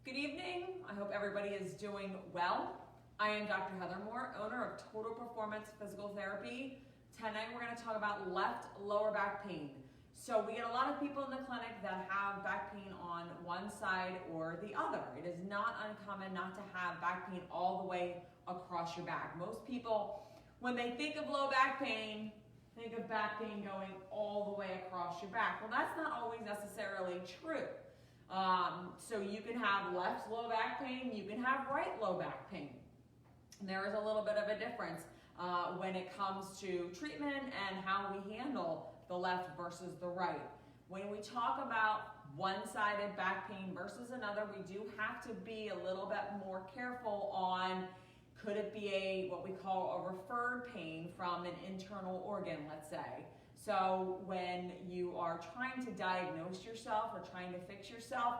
Good evening. I hope everybody is doing well. I am Dr. Heather Moore, owner of Total Performance Physical Therapy. Tonight we're going to talk about left lower back pain. So we get a lot of people in the clinic that have back pain on one side or the other. It is not uncommon not to have back pain all the way across your back. Most people, when they think of low back pain, think of back pain going all the way across your back. Well, that's not always necessarily true. So you can have left low back pain, you can have right low back pain. And there is a little bit of a difference when it comes to treatment and how we handle the left versus the right. When we talk about one-sided back pain versus another, we do have to be a little bit more careful on, could it be what we call a referred pain from an internal organ, let's say. So when you are trying to diagnose yourself or trying to fix yourself,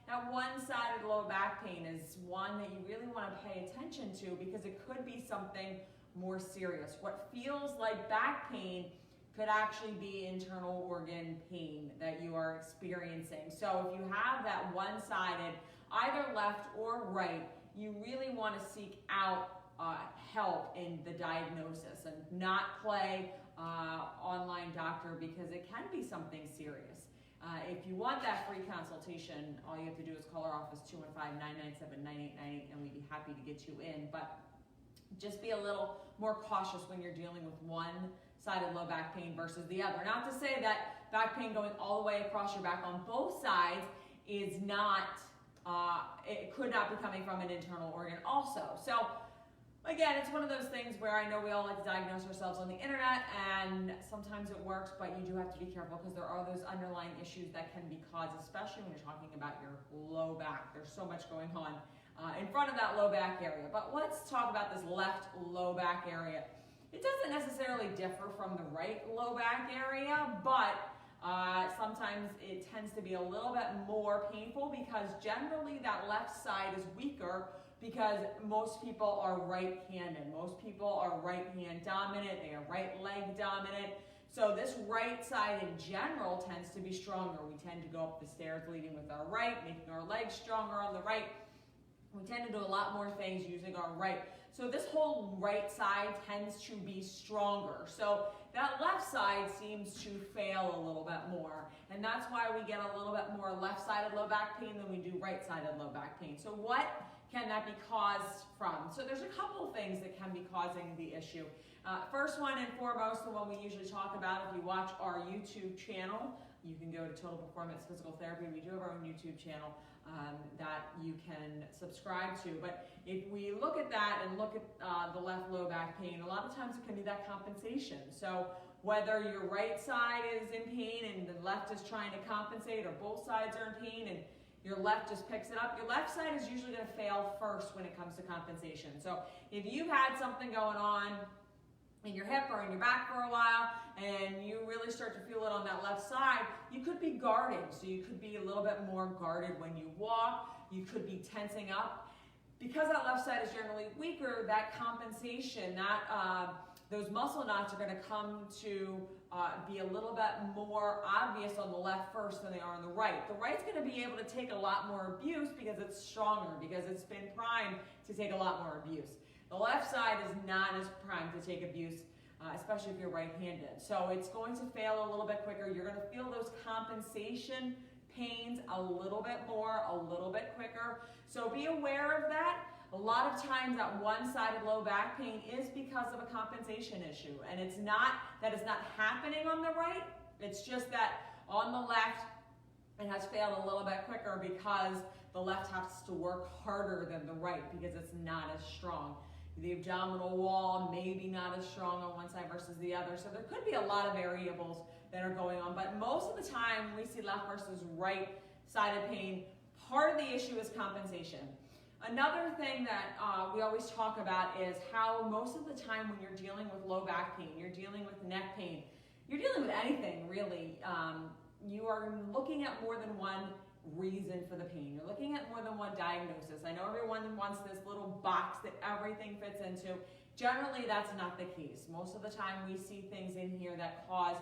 that one-sided low back pain is one that you really want to pay attention to because it could be something more serious. What feels like back pain could actually be internal organ pain that you are experiencing. So if you have that one-sided, either left or right, you really want to seek out help in the diagnosis and not play online doctor because it can be something serious. If you want that free consultation, all you have to do is call our office 215-997-9898 and we'd be happy to get you in. But just be a little more cautious when you're dealing with one-sided low back pain versus the other. Not to say that back pain going all the way across your back on both sides is not, it could not be coming from an internal organ also. So again, it's one of those things where I know we all like to diagnose ourselves on the internet and sometimes it works, but you do have to be careful because there are those underlying issues that can be caused, especially when you're talking about your low back. There's so much going on in front of that low back area. But let's talk about this left low back area. It doesn't necessarily differ from the right low back area, but sometimes it tends to be a little bit more painful because generally that left side is weaker because most people are right-handed. Most people are right-hand dominant, they are right leg dominant. So this right side in general tends to be stronger. We tend to go up the stairs leading with our right, making our legs stronger on the right. We tend to do a lot more things using our right. So this whole right side tends to be stronger. So that left side seems to fail a little bit more. And that's why we get a little bit more left-sided low back pain than we do right-sided low back pain. So what can that be caused from? So there's a couple of things that can be causing the issue. First one and foremost, the one we usually talk about, if you watch our YouTube channel, you can go to Total Performance Physical Therapy. We do have our own YouTube channel that you can subscribe to. But if we look at that and look at the left low back pain, a lot of times it can be that compensation. So whether your right side is in pain and the left is trying to compensate, or both sides are in pain and your left just picks it up, your left side is usually going to fail first when it comes to compensation. So if you've had something going on in your hip or in your back for a while and you really start to feel it on that left side, you could be guarding. So you could be a little bit more guarded when you walk, you could be tensing up. Because that left side is generally weaker, that compensation, those muscle knots are going to come to be a little bit more obvious on the left first than they are on the right. The right's going to be able to take a lot more abuse because it's stronger, because it's been primed to take a lot more abuse. The left side is not as primed to take abuse, especially if you're right-handed. So it's going to fail a little bit quicker. You're going to feel those compensation pains a little bit more, a little bit quicker. So be aware of that. A lot of times that one-sided low back pain is because of a compensation issue. And it's not that it's not happening on the right, it's just that on the left it has failed a little bit quicker because the left has to work harder than the right because it's not as strong. The abdominal wall may be not as strong on one side versus the other. So there could be a lot of variables that are going on. But most of the time when we see left versus right-sided pain, part of the issue is compensation. Another thing that we always talk about is how most of the time when you're dealing with low back pain, you're dealing with neck pain, you're dealing with anything really, you are looking at more than one reason for the pain. You're looking at more than one diagnosis. I know everyone wants this little box that everything fits into. Generally, that's not the case. Most of the time we see things in here that cause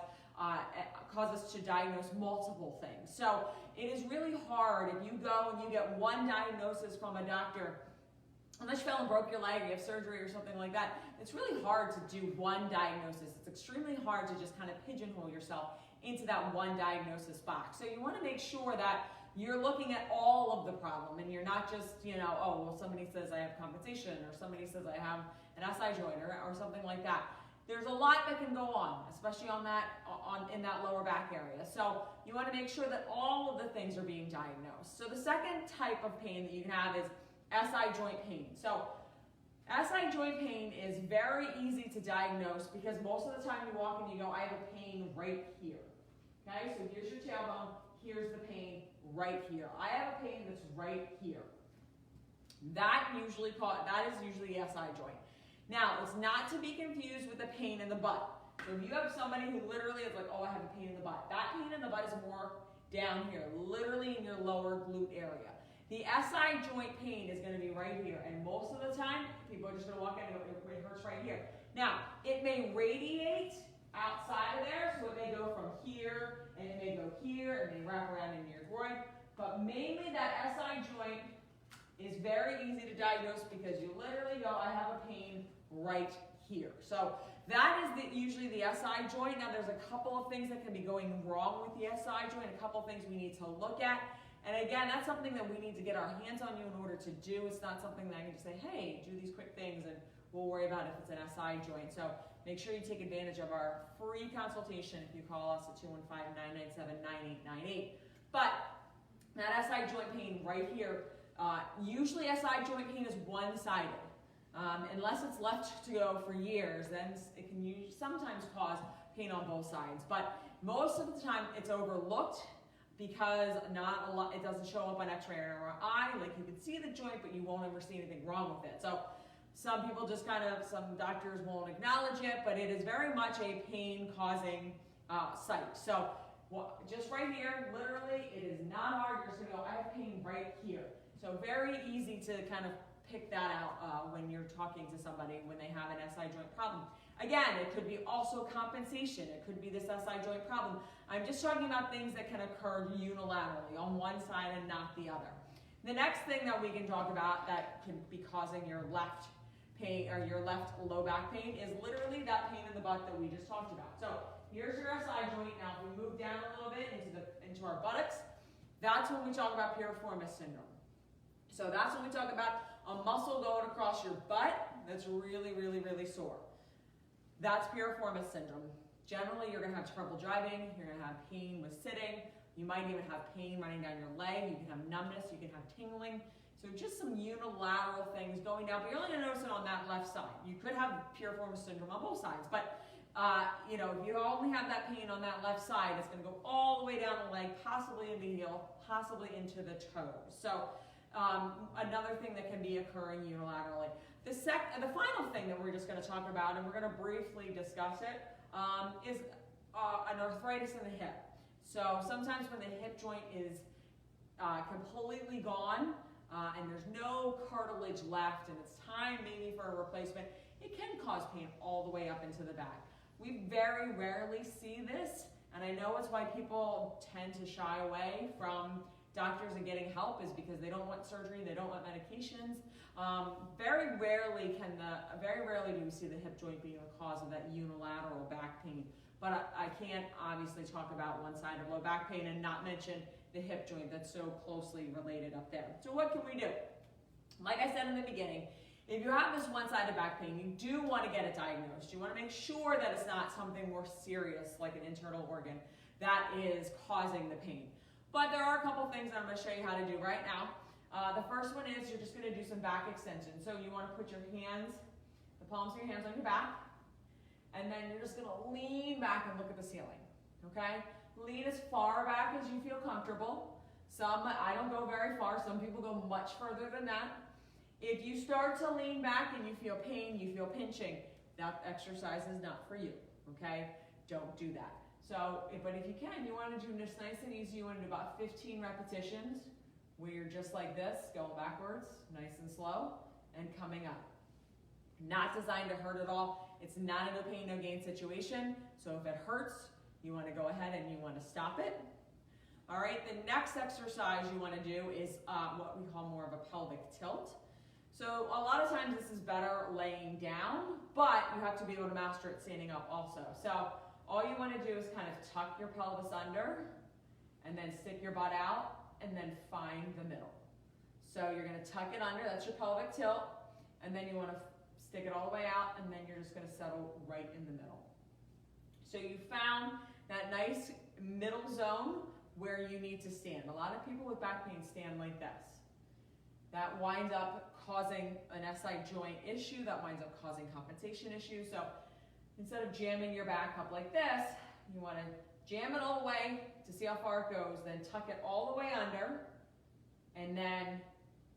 cause us to diagnose multiple things. So it is really hard if you go and you get one diagnosis from a doctor, unless you fell and broke your leg, you have surgery or something like that. It's really hard to do one diagnosis. It's extremely hard to just kind of pigeonhole yourself into that one diagnosis box. So you want to make sure that you're looking at all of the problem and you're not just, oh, well, somebody says I have compensation or somebody says I have an SI joint or something like that. There's a lot that can go on, especially in that lower back area. So you want to make sure that all of the things are being diagnosed. So the second type of pain that you can have is SI joint pain. So SI joint pain is very easy to diagnose because most of the time you walk and you go, I have a pain right here. Okay, so here's your tailbone, here's the pain right here. I have a pain that's right here. That is usually the SI joint. Now, it's not to be confused with the pain in the butt. So if you have somebody who literally is like, oh, I have a pain in the butt, that pain in the butt is more down here, literally in your lower glute area. The SI joint pain is going to be right here, and most of the time, people are just going to walk in and go, it hurts right here. Now, it may radiate outside of there, so it may go from here, and it may go here, and may wrap around into your groin, but mainly that SI joint is very easy to diagnose because you literally go, I have a pain right here. So that is usually the SI joint. Now there's a couple of things that can be going wrong with the SI joint, a couple of things we need to look at. And again, that's something that we need to get our hands on you in order to do. It's not something that I can just say, hey, do these quick things and we'll worry about if it's an SI joint. So make sure you take advantage of our free consultation if you call us at 215-997-9898. But that SI joint pain right here, usually SI joint pain is one-sided. Unless it's left to go for years, then it can sometimes cause pain on both sides. But most of the time it's overlooked because it doesn't show up on x-ray or MRI. Like you can see the joint, but you won't ever see anything wrong with it. So some people some doctors won't acknowledge it, but it is very much a pain-causing site. So just right here, literally, it is not hard. You're just gonna go, I have pain right here. So very easy to kind of pick that out when you're talking to somebody when they have an SI joint problem. Again, it could be also compensation. It could be this SI joint problem. I'm just talking about things that can occur unilaterally on one side and not the other. The next thing that we can talk about that can be causing your left pain or your left low back pain is literally that pain in the butt that we just talked about. So here's your SI joint. Now if we move down a little bit into our buttocks, that's when we talk about Piriformis Syndrome. So that's when we talk about a muscle going across your butt that's really, really, really sore. That's Piriformis Syndrome. Generally, you're going to have trouble driving. You're going to have pain with sitting. You might even have pain running down your leg. You can have numbness. You can have tingling. So just some unilateral things going down. But you're only going to notice it on that left side. You could have Piriformis Syndrome on both sides. But if you only have that pain on that left side, it's going to go all the way down the leg, possibly in the heel, possibly into the toes. So another thing that can be occurring unilaterally. The final thing that we're just going to talk about, and we're going to briefly discuss it, is an arthritis in the hip. So sometimes when the hip joint is completely gone and there's no cartilage left and it's time maybe for a replacement, it can cause pain all the way up into the back. We very rarely see this, and I know it's why people tend to shy away from doctors and getting help is because they don't want surgery, they don't want medications. Very rarely do we see the hip joint being the cause of that unilateral back pain. But I can't obviously talk about one side of low back pain and not mention the hip joint that's so closely related up there. So what can we do? Like I said in the beginning, if you have this one-sided back pain, you do want to get it diagnosed. You want to make sure that it's not something more serious like an internal organ that is causing the pain. But there are a couple things that I'm going to show you how to do right now. The first one is you're just going to do some back extension. So you want to put your hands, the palms of your hands on your back, and then you're just going to lean back and look at the ceiling, okay? Lean as far back as you feel comfortable. I don't go very far. Some people go much further than that. If you start to lean back and you feel pain, you feel pinching, that exercise is not for you, okay? Don't do that. But if you can, you want to do this nice and easy. You want to do about 15 repetitions where you're just like this, going backwards, nice and slow, and coming up. Not designed to hurt at all. It's not a no pain, no gain situation. So if it hurts, you want to go ahead and you want to stop it. All right, the next exercise you want to do is what we call more of a pelvic tilt. So a lot of times this is better laying down, but you have to be able to master it standing up also. So all you want to do is kind of tuck your pelvis under and then stick your butt out and then find the middle. So you're going to tuck it under, that's your pelvic tilt, and then you want to stick it all the way out, and then you're just going to settle right in the middle. So you found that nice middle zone where you need to stand. A lot of people with back pain stand like this. That winds up causing an SI joint issue, that winds up causing compensation issues. So instead of jamming your back up like this, you want to jam it all the way to see how far it goes, then tuck it all the way under, and then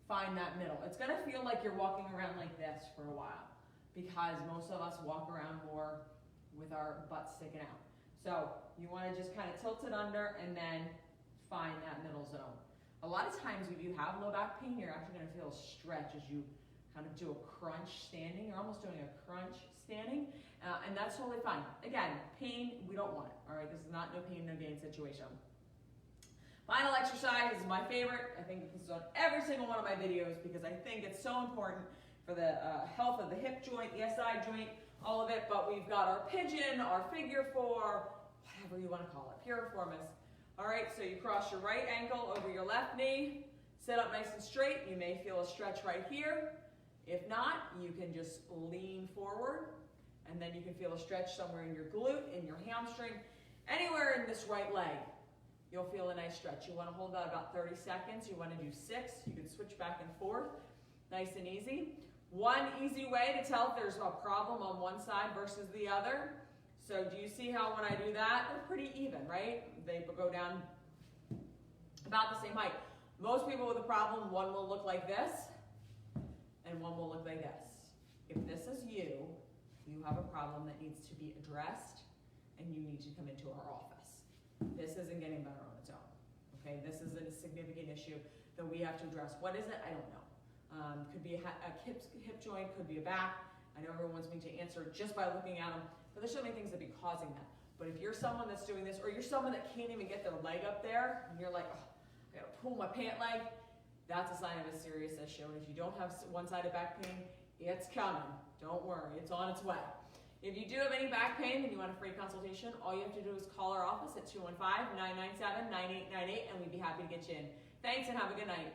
find that middle. It's going to feel like you're walking around like this for a while because most of us walk around more with our butt sticking out. So you want to just kind of tilt it under and then find that middle zone. A lot of times if you have low back pain, you're actually going to feel a stretch as you kind of do a crunch standing. You're almost doing a crunch standing, and that's totally fine. Again, pain, we don't want it, all right? This is not no pain, no gain situation. Final exercise is my favorite. I think this is on every single one of my videos because I think it's so important for the health of the hip joint, the SI joint, all of it. But we've got our pigeon, our figure four, whatever you want to call it, piriformis. All right, so you cross your right ankle over your left knee, sit up nice and straight. You may feel a stretch right here. If not, you can just lean forward, and then you can feel a stretch somewhere in your glute, in your hamstring, anywhere in this right leg. You'll feel a nice stretch. You want to hold that about 30 seconds. You want to do 6. You can switch back and forth, nice and easy. One easy way to tell if there's a problem on one side versus the other. So do you see how when I do that, they're pretty even, right? They go down about the same height. Most people with a problem, one will look like this, and one will look like this. If this is you, you have a problem that needs to be addressed, and you need to come into our office. This isn't getting better on its own, okay? This is a significant issue that we have to address. What is it? I don't know. Could be a hip joint, could be a back. I know everyone wants me to answer just by looking at them, but there's so many things that be causing that. But if you're someone that's doing this, or you're someone that can't even get their leg up there, and you're like, oh, I gotta pull my pant leg, that's a sign of a serious issue. And if you don't have one-sided back pain, it's coming. Don't worry, it's on its way. If you do have any back pain and you want a free consultation, all you have to do is call our office at 215-997-9898, and we'd be happy to get you in. Thanks and have a good night.